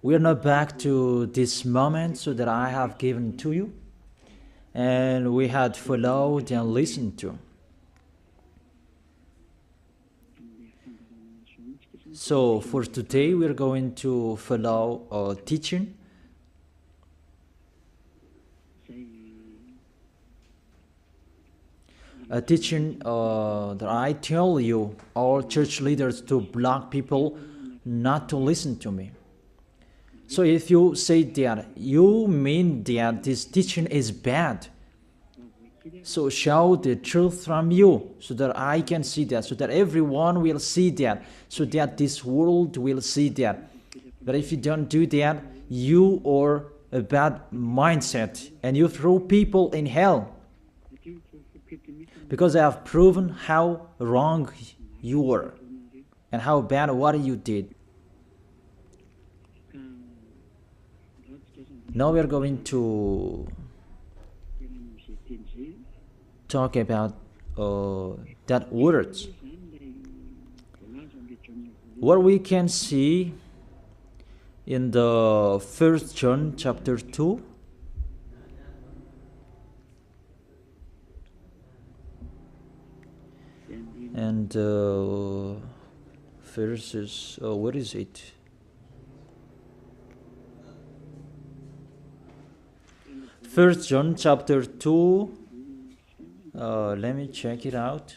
We are now back to this moment so that I have given to you, and we had followed and listened to. So for today, we are going to follow a teaching. A teaching that I tell you, all church leaders, to block people not to listen to me. So if you say that, you mean that this teaching is bad. So show the truth from you, so that I can see that, so that everyone will see that, so that this world will see that. But if you don't do that, you are a bad mindset, and you throw people in hell. Because I have proven how wrong you were, and how bad what you did. Now we are going to talk about that words. What we can see in the 1 John chapter 2, and verses, what is it? First John chapter 2, let me check it out.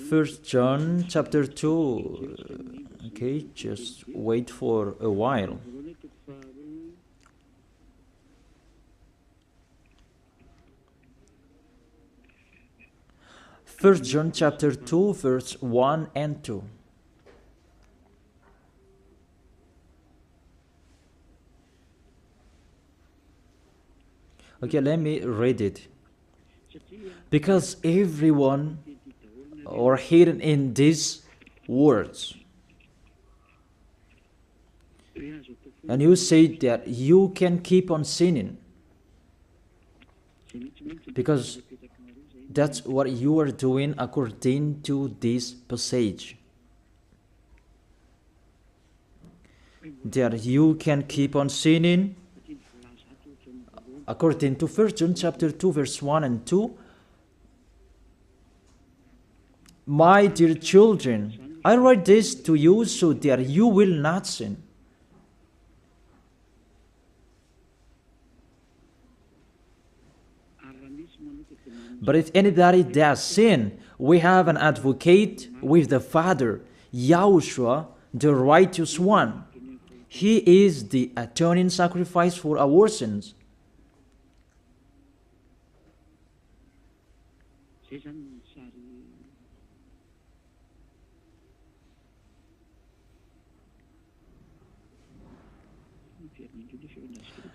First John chapter 2. Okay, just wait for a while. First John chapter 2, verse 1 and 2. Okay, let me read it. Because everyone are hidden in these words. And you say that you can keep on sinning, because that's what you are doing according to this passage. That you can keep on sinning according to 1 John chapter 2, verse 1 and 2. My dear children, I write this to you so that you will not sin. But if anybody does sin, we have an advocate with the Father, YAHOSHUAH, the righteous one. He is the atoning sacrifice for our sins.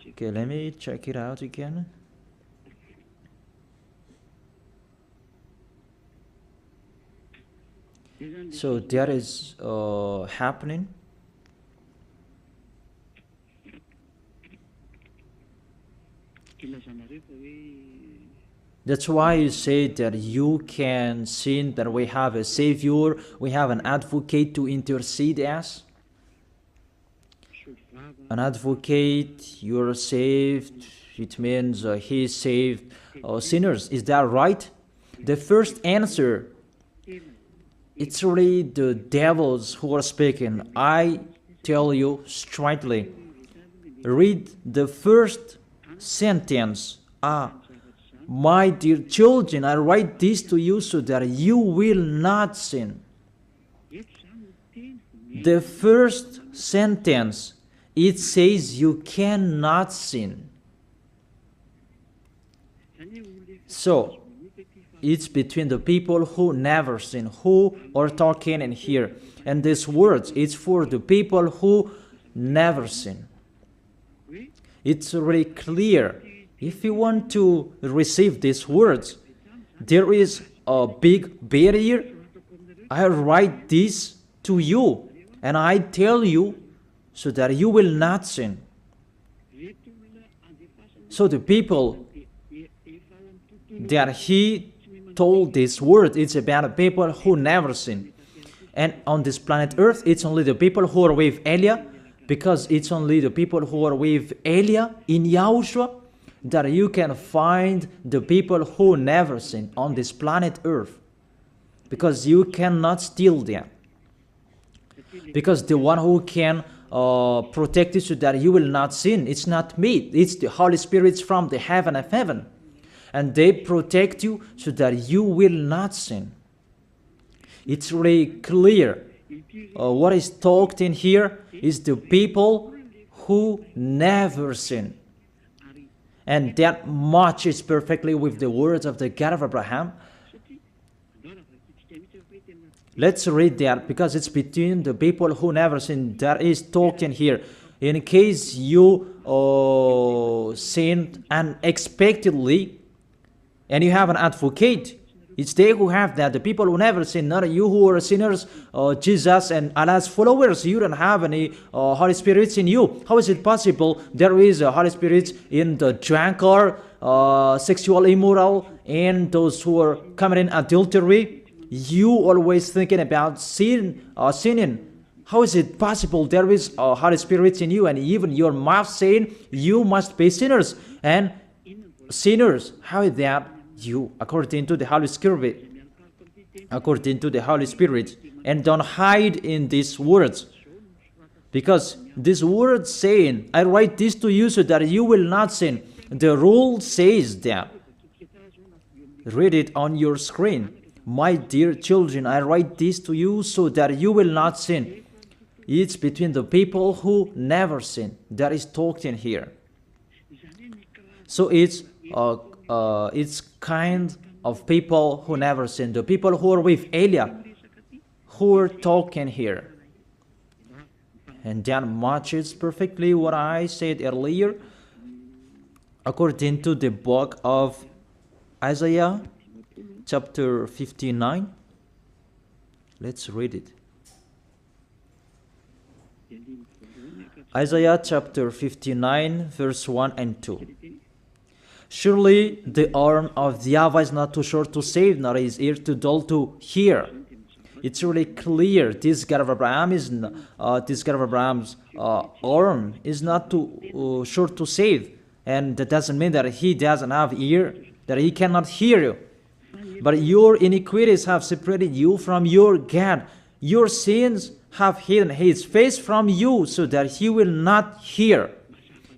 Okay, let me check it out again. So that is happening. That's why you say that you can sin, that we have a Savior, we have an advocate to intercede us. An advocate, you're saved, it means he saved sinners. Is that right? The first answer, it's really the devils who are speaking. I tell you straightly, read the first sentence. My dear children, I write this to you so that you will not sin. The first sentence, it says you cannot sin. So, it's between the people who never sin, who are talking in here. And these words, it's for the people who never sin. It's really clear. If you want to receive these words, there is a big barrier. I write this to you, and I tell you so that you will not sin. So the people that he told this word, it's about people who never sin. And on this planet Earth, it's only the people who are with Elia, because it's only the people who are with Elia in Yahushua that you can find the people who never sin on this planet Earth. Because you cannot steal them. Because the one who can protect you so that you will not sin, it's not me, it's the Holy Spirit from the heaven of heaven. And they protect you so that you will not sin. It's really clear. What is talked in here is the people who never sin. And that matches perfectly with the words of the God of Abraham. Let's read that, because it's between the people who never sin that is talked in here. In case you sinned unexpectedly and you have an advocate, it's they who have that, the people who never sin, not you who are sinners, Jesus and Allah's followers. You don't have any Holy Spirits in you. How is it possible there is a Holy Spirit in the drunkard, sexual immoral, and those who are committing adultery? You always thinking about sinning. How is it possible there is a Holy Spirit in you, and even your mouth saying you must be sinners? And sinners, how is that? You, according to the Holy Spirit, and don't hide in these words, because these words saying, I write this to you so that you will not sin. The rule says that. Read it on your screen. My dear children, I write this to you so that you will not sin. It's between the people who never sin that is talked in here. So it's kind of people who never sin, the people who are with Elia, who are talking here. And that matches perfectly what I said earlier, according to the book of Isaiah, chapter 59. Let's read it. Isaiah chapter 59, verse 1 and 2. Surely the arm of YAHVAH is not too short to save, nor his ear too dull to hear. It's really clear. This God of Abraham is Abraham's arm is not too short to save, and that doesn't mean that he doesn't have ear, that he cannot hear you. But your iniquities have separated you from your God. Your sins have hidden his face from you so that he will not hear.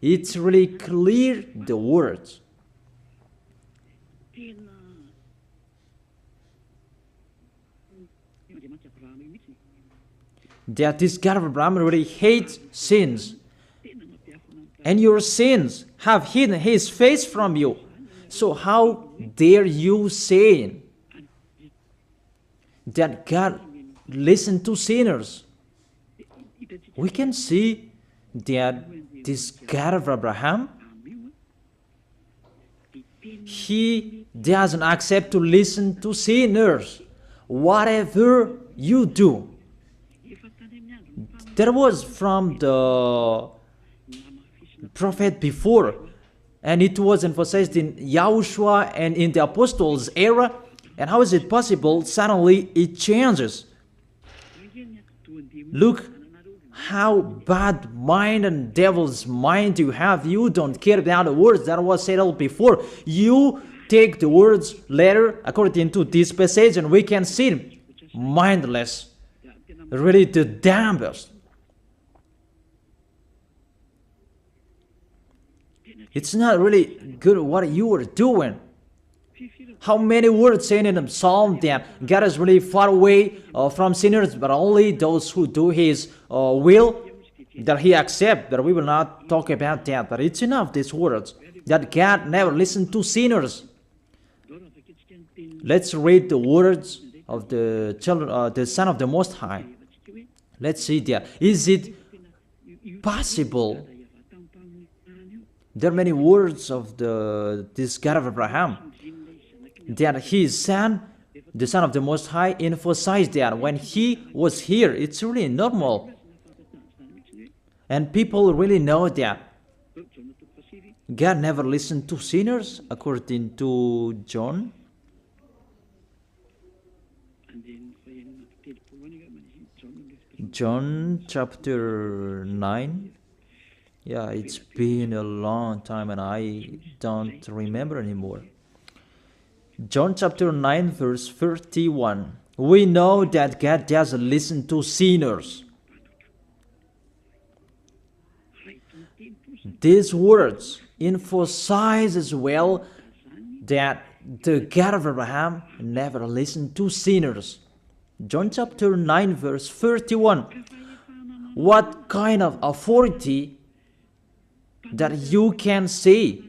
It's really clear, the words. That this God of Abraham really hates sins. And your sins have hidden his face from you. So how dare you say that God listens to sinners? We can see that this God of Abraham, he doesn't accept to listen to sinners. Whatever you do. That was from the prophet before, and it was emphasized in YAHOSHUAH and in the apostles' era. And how is it possible suddenly it changes? Look how bad mind and devil's mind you have. You don't care about the words that was said before. You take the words later according to this passage, and we can see mindless, really the dumbest. It's not really good what you are doing. How many words saying in the psalm that God is really far away from sinners, but only those who do his will that he accepts. But we will not talk about that. But it's enough, these words, that God never listened to sinners. Let's read the words of the children, the Son of the Most High. Let's see that. Is it possible? There are many words of this God of Abraham that his son, the Son of the Most High, emphasized that when he was here. It's really normal. And people really know that. God never listened to sinners, according to John. John chapter 9. Yeah, it's been a long time and I don't remember anymore. John chapter 9 verse 31. We know that God doesn't listen to sinners. These words emphasize as well that the God of Abraham never listened to sinners. John chapter 9 verse 31. What kind of authority that you can say,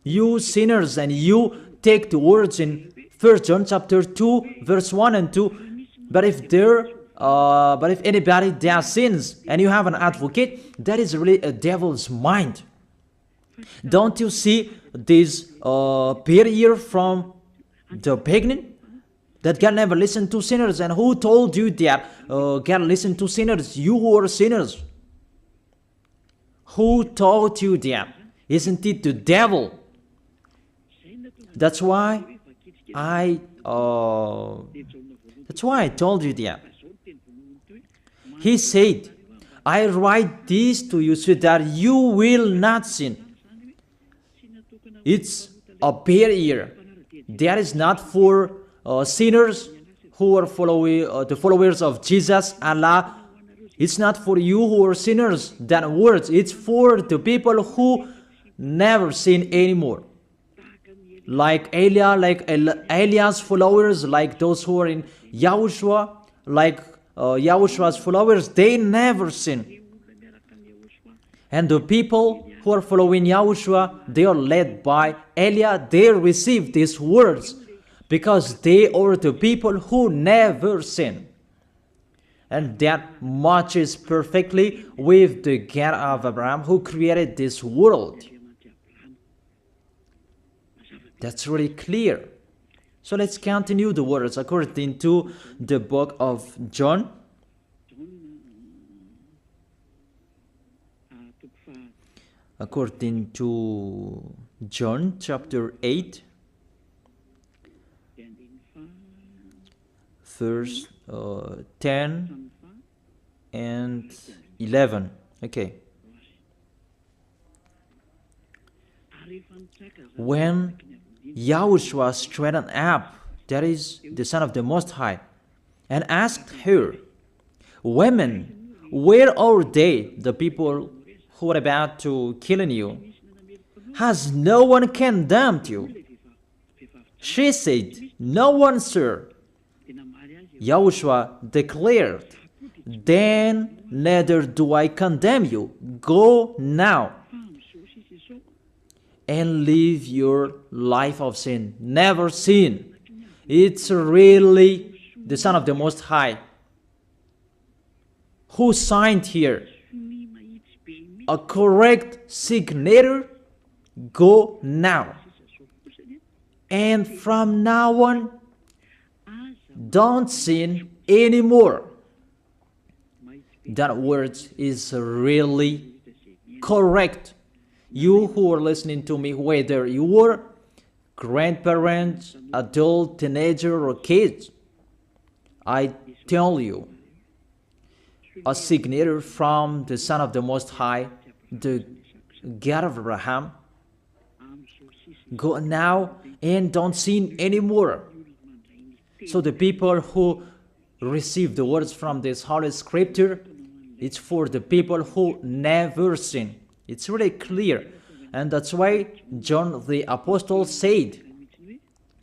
you sinners, and you take the words in 1 John chapter 2 verse 1 and 2. But if anybody does sins and you have an advocate, that is really a devil's mind. Don't you see this barrier from the beginning? That God never listened to sinners. And who told you that God listened to sinners? You who are sinners. Who taught you that? Isn't it the devil? That's why I told you that. He said, I write this to you so that you will not sin. It's a barrier. That is not for sinners who are the followers of Jesus, Allah. It's not for you who are sinners, that words. It's for the people who never sin anymore. Like Eliah's followers, like those who are in YAHOSHUAH, like YAHOSHUAH's followers, they never sin. And the people who are following YAHOSHUAH, they are led by Eliah. They receive these words because they are the people who never sin. And that matches perfectly with the God of Abraham who created this world. That's really clear. So let's continue the words according to the book of John. According to John chapter 8, verse 10 and 11. Okay. When YAHOSHUAH straightened up, that is the Son of the Most High, and asked her, Women, where are they, the people who are about to kill you? Has no one condemned you? She said, No one, sir. YAHOSHUAH declared, Then neither do I condemn you. Go now and live your life of sin. Never sin. It's really the Son of the Most High who signed here. A correct signature. Go now. And from now on, don't sin anymore. That word is really correct. You who are listening to me, whether you are grandparents, adult, teenager, or kids, I tell you, a signature from the Son of the Most High, the God of Abraham. Go now and don't sin anymore. So the people who receive the words from this Holy Scripture, it's for the people who never sin. It's really clear. And that's why John the Apostle said,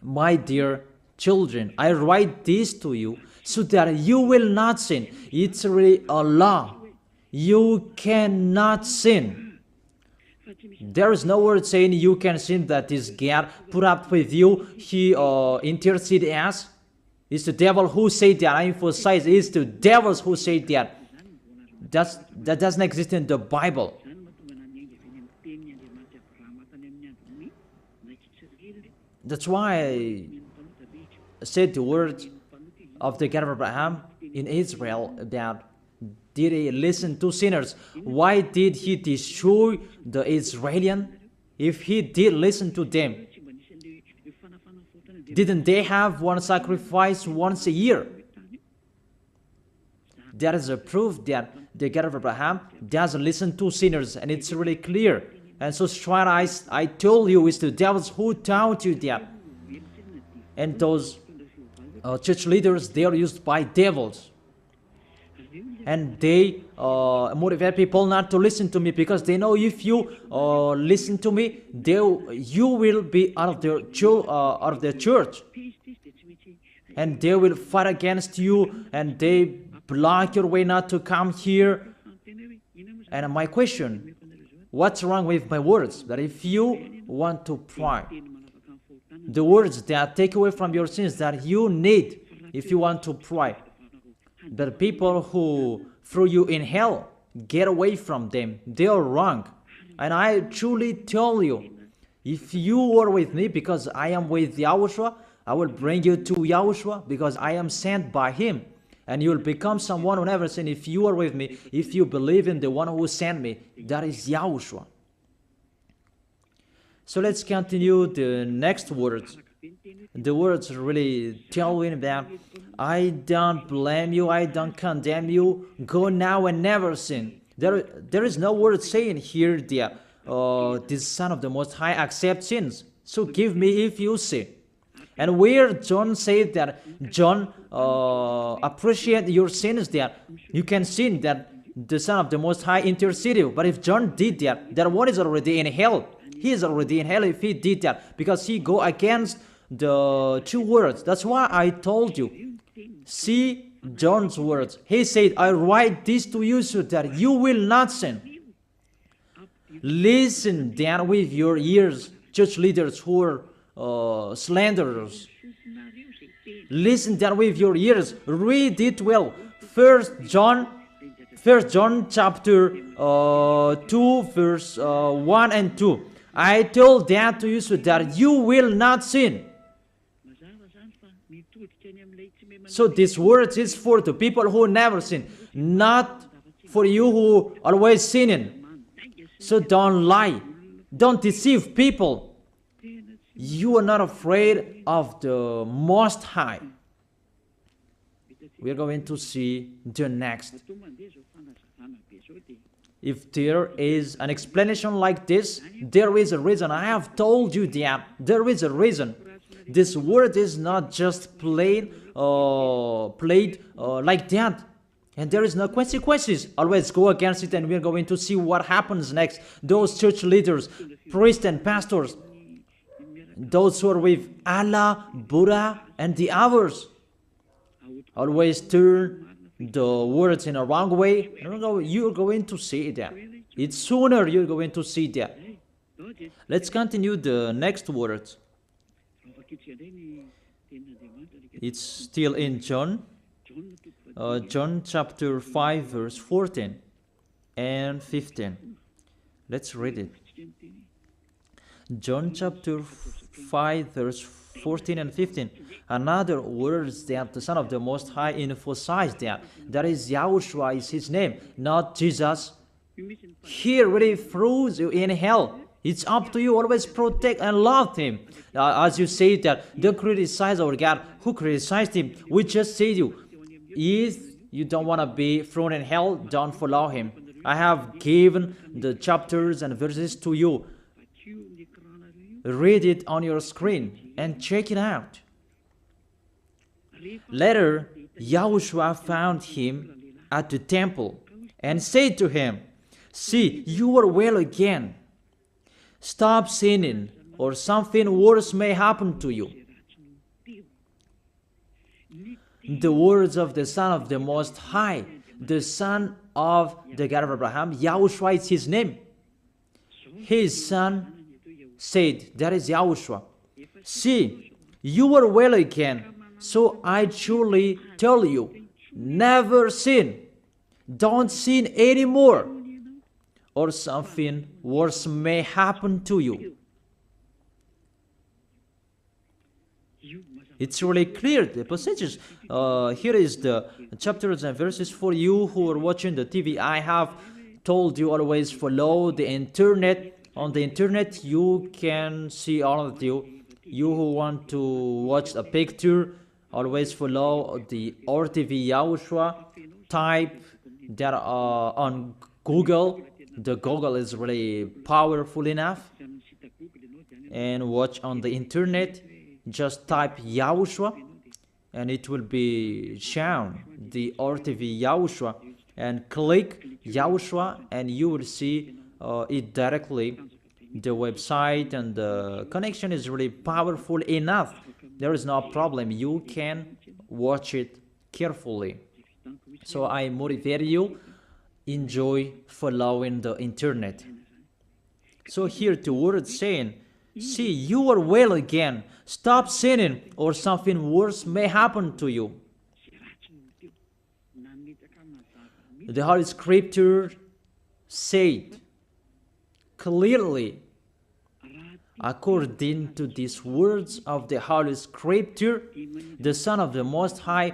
My dear children, I write this to you so that you will not sin. It's really a law. You cannot sin. There is no word saying you can sin that is God put up with you. He intercede as. It's the devil who said that. I emphasize, it's the devils who say that. That doesn't exist in the Bible. That's why I said the words of the God of Abraham in Israel about did he listen to sinners? Why did he destroy the Israelians? If he did listen to them, didn't they have one sacrifice once a year? That is a proof that the God of Abraham doesn't listen to sinners, and it's really clear. And so straight I told you, it's the devils who taught you that. And those church leaders, they are used by devils. And they motivate people not to listen to me, because they know if you listen to me, you will be out of the church. And they will fight against you, and they block your way not to come here. And my question, what's wrong with my words? That if you want to pray, the words that take away from your sins that you need if you want to pray, the people who threw you in hell, get away from them. They are wrong. And I truly tell you, if you are with me, because I am with YAHOSHUAH, I will bring you to YAHOSHUAH, because I am sent by him. And you will become someone who never sinned if you are with me, if you believe in the one who sent me. That is YAHOSHUAH. So let's continue the next words. The words really tell him that I don't blame you, I don't condemn you, go now and never sin. There is no word saying here that this Son of the Most High accepts sins. So give me if you sin. And where John said that John appreciate your sins, that you can sin, that the Son of the Most High interceded. But if John did that, that one is already in hell. He is already in hell if he did that, because he go against the two words. That's why I told you. See John's words. He said, I write this to you so that you will not sin. Listen then with your ears, church leaders who are slanderers. Listen then with your ears. Read it well. First John chapter 2 verse 1 and 2. I told that to you so that you will not sin. So this word is for the people who never sin, not for you who always sinning. So don't lie. Don't deceive people. You are not afraid of the Most High. We are going to see the next. If there is an explanation like this, there is a reason. I have told you that there is a reason. This word is not just played like that. And there is no consequences. Always go against it, and we're going to see what happens next. Those church leaders, priests and pastors, those who are with Allah, Buddha, and the others, always turn the words in a wrong way. You're going to see that. It's sooner you're going to see that. Let's continue the next words. It's still in John. John chapter 5 verse 14 and 15. Let's read it. John chapter 5 verse 14 and 15. Another words that the Son of the Most High emphasized that is YAHOSHUAH is his name, not Jesus. He really throws you in hell. It's up to you. Always protect and love him. As you say that, don't criticize our God. Who criticized him? We just say to you, if you don't want to be thrown in hell, don't follow him. I have given the chapters and verses to you. Read it on your screen and check it out. Later, YAHOSHUAH found him at the temple and said to him, see, you are well again. Stop sinning, or something worse may happen to you. The words of the Son of the Most High, the Son of the God of Abraham, YAHOSHUAH is his name. His son said, that is YAHOSHUAH, see, you are well again. So I truly tell you, never sin. Don't sin anymore, or something worse may happen to you. It's really clear, the passages. Here is the chapters and verses. For you who are watching the TV, I have told you always follow the internet. On the internet, you can see all of you. You who want to watch a picture, always follow the RTV YAHOSHUAH. Type that on Google. The Google is really powerful enough. And watch on the internet. Just type YAHOSHUAH and it will be shown the RTV YAHOSHUAH, and click YAHOSHUAH and you will see it directly. The website and the connection is really powerful enough. There is no problem. You can watch it carefully. So I motivate you, enjoy following the internet. So here the word saying, see, you are well again. Stop sinning or something worse may happen to you. The Holy Scripture said clearly, according to these words of the Holy Scripture, the Son of the Most High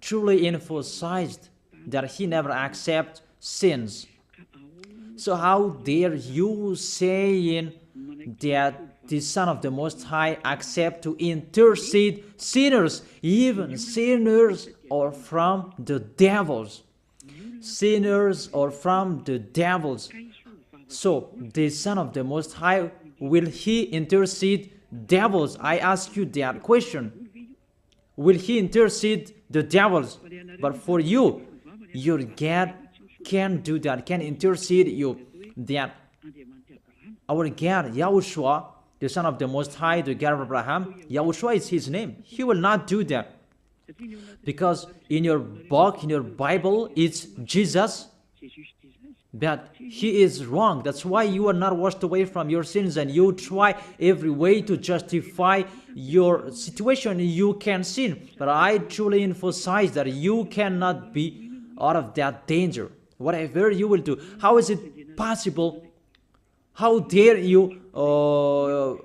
truly emphasized that he never accepts sins. So how dare you saying that the Son of the Most High accept to intercede sinners, even sinners or from the devils? Sinners or from the devils. So the Son of the Most High, will he intercede devils? I ask you that question. Will he intercede the devils? But for you, your God can do that, can intercede you. That our God, YAHOSHUAH, the Son of the Most High, the God of Abraham, YAHOSHUAH is his name. He will not do that. Because in your book, in your Bible, it's Jesus, but he is wrong. That's why you are not washed away from your sins and you try every way to justify your situation. You can sin, but I truly emphasize that you cannot be out of that danger. Whatever you will do, how is it possible? How dare you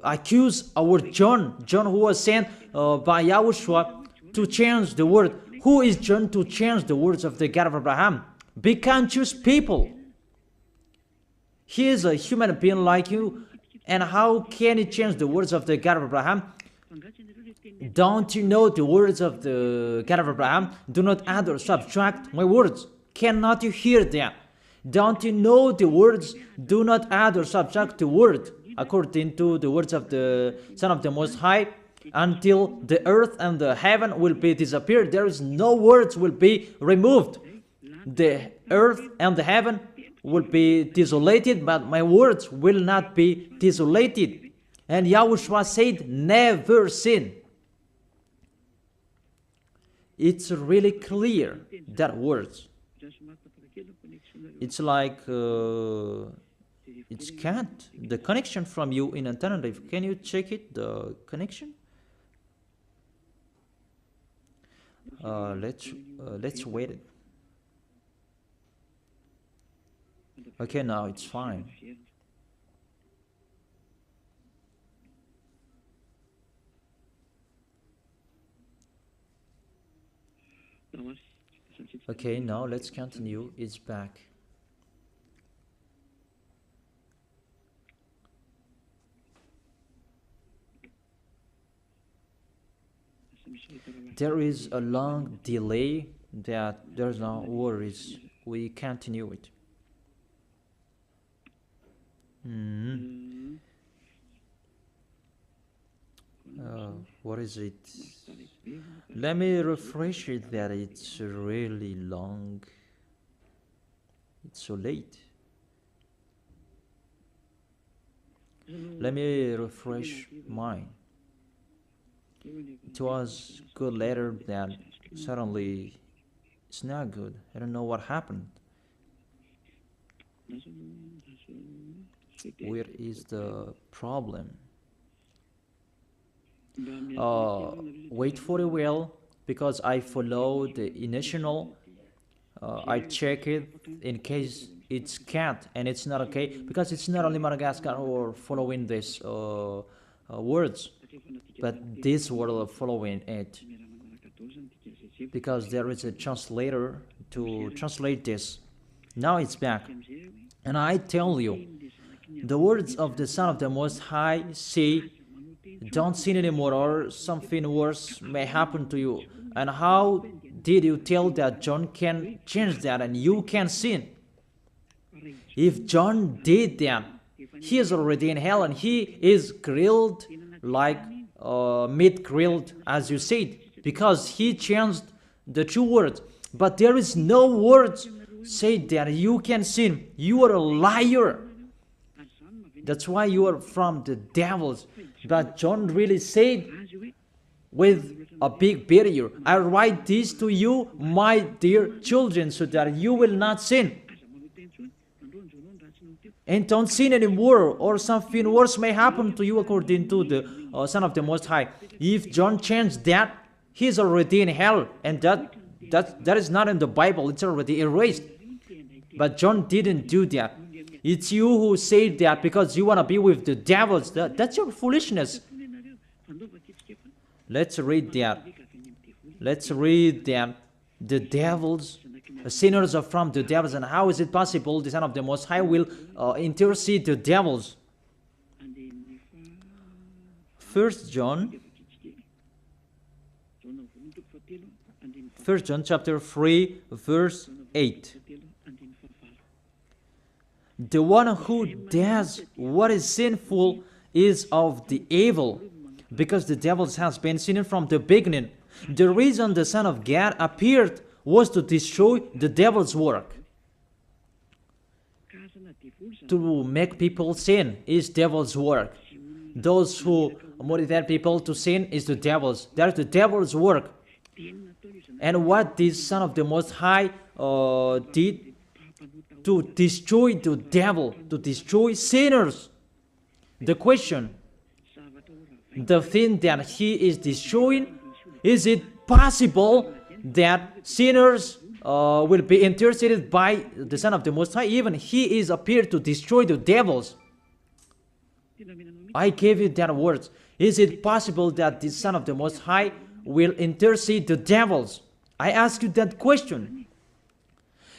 accuse our John who was sent by YAHOSHUAH to change the word? Who is John to change the words of the God of Abraham? Be conscious people. He is a human being like you, and how can he change the words of the God of Abraham? Don't you know the words of the God of Abraham? Do not add or subtract my words. Cannot you hear that? Don't you know the words? Do not add or subtract the word, according to the words of the Son of the Most High, until the earth and the heaven will be disappeared. There is no words will be removed. The earth and the heaven will be desolated, but my words will not be desolated. And YAHOSHUAH said, never sin. It's really clear, that words. It's like it's can't. The connection from you in alternative. Can you check it? The connection. Let's wait it. Okay, now it's fine. Okay, now let's continue. It's back. There is a long delay, that there's no worries. We continue it. What is it? Let me refresh it that it's really long. It's so late. Let me refresh mine. It was good later, that suddenly it's not good. I don't know what happened. Where is the problem? Wait for a while, because I follow the initial. I check it in case it's can't, and it's not okay, because it's not only Madagascar who are following these words. but this will following it, because there is a translator to translate this. Now it's back. And I tell you, the words of the Son of the Most High say, don't sin anymore, or something worse may happen to you. And how did you tell that John can change that and you can sin? If John did that, he is already in hell, and he is grilled like meat grilled, as you said, because he changed the true words. But there is no words say that you can sin. You are a liar. That's why you are from the devils. But John really said with a big barrier, I write this to you, my dear children, so that you will not sin. And don't sin anymore, or something worse may happen to you, according to the Son of the Most High. If John changed that, he is already in hell, and that is not in the Bible. It's already erased. But John didn't do that. It's you who say that because you want to be with the devils. That's your foolishness. Let's read that. Let's read that. The devils, sinners are from the devils, and how is it possible the Son of the Most High will intercede the devils? 1 John chapter 3, verse 8. The one who does what is sinful is of the evil, because the devils has been sinning from the beginning. The reason the Son of God appeared was to destroy the devil's work. To make people sin is devil's work. Those who motivate people to sin is the devil's. That's the devil's work. And what this Son of the Most High did to destroy the devil, to destroy sinners. The question, the thing that he is destroying, is it possible that sinners will be interceded by the Son of the Most High? Even he is appeared to destroy the devils. I gave you that words. Is it possible that the Son of the Most High will intercede the devils? I ask you that question.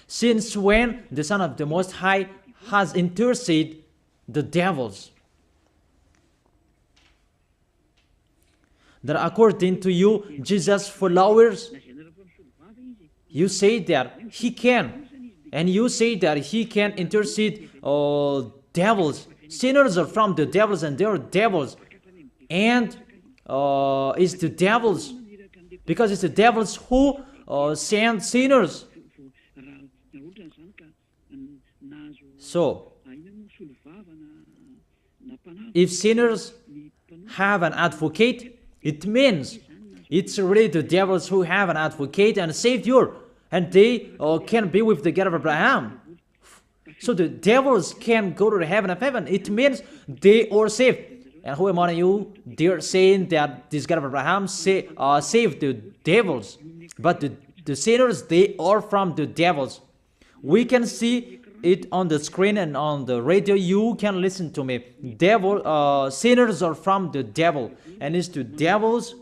Since when the Son of the Most High has interceded the devils? That according to you, Jesus followers, you say that he can, and you say that he can intercede devils. Sinners are from the devils, and they are devils. And it's the devils, because it's the devils who send sinners. So, if sinners have an advocate, it means it's really the devils who have an advocate and a savior, and they can be with the God of Abraham. So the devils can go to the heaven of heaven. It means they are saved. And who among you, they are saying that this God of Abraham saved the devils. But the sinners, they are from the devils. We can see it on the screen and on the radio. You can listen to me. Sinners are from the devil, and it's the devils